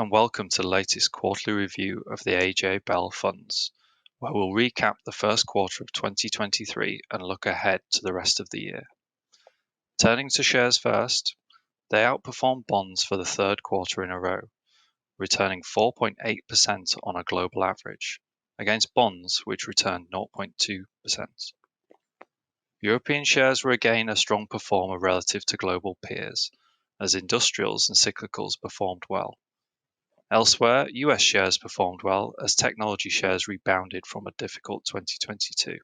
and welcome to the latest quarterly review of the AJ Bell funds, where we'll recap the first quarter of 2023 and look ahead to the rest of the year. Turning to shares first, they outperformed bonds for the third quarter in a row, returning 4.8% on a global average, against bonds which returned 0.2%. European shares were again a strong performer relative to global peers, as industrials and cyclicals performed well. Elsewhere, US shares performed well as technology shares rebounded from a difficult 2022.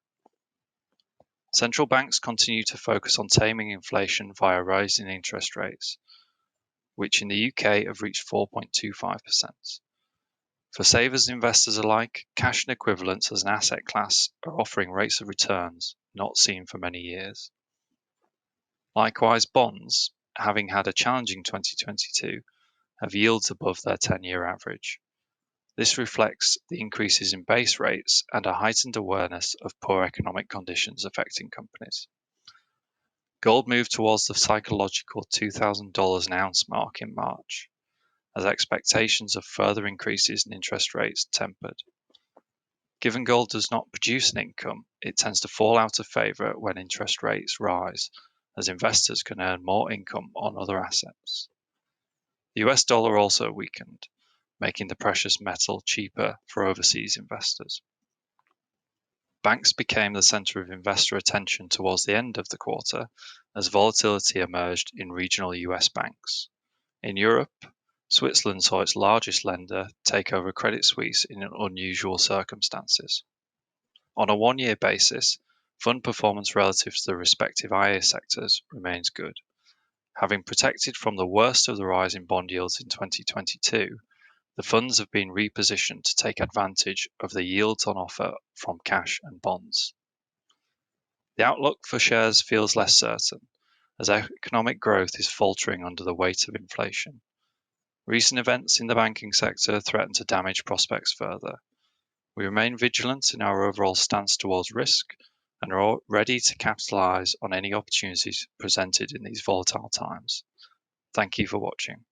Central banks continue to focus on taming inflation via rising interest rates, which in the UK have reached 4.25%. For savers and investors alike, cash and equivalents as an asset class are offering rates of returns not seen for many years. Likewise, bonds, having had a challenging 2022, have yields above their 10-year average. This reflects the increases in base rates and a heightened awareness of poor economic conditions affecting companies. Gold moved towards the psychological $2,000 an ounce mark in March, as expectations of further increases in interest rates tempered. Given gold does not produce an income, it tends to fall out of favor when interest rates rise, as investors can earn more income on other assets. The US dollar also weakened, making the precious metal cheaper for overseas investors. Banks became the center of investor attention towards the end of the quarter as volatility emerged in regional US banks. In Europe, Switzerland saw its largest lender take over Credit Suisse in unusual circumstances. On a one-year basis, fund performance relative to the respective IA sectors remains good. Having protected from the worst of the rise in bond yields in 2022, the funds have been repositioned to take advantage of the yields on offer from cash and bonds. The outlook for shares feels less certain, as economic growth is faltering under the weight of inflation. Recent events in the banking sector threaten to damage prospects further. We remain vigilant in our overall stance towards risk and are ready to capitalize on any opportunities presented in these volatile times. Thank you for watching.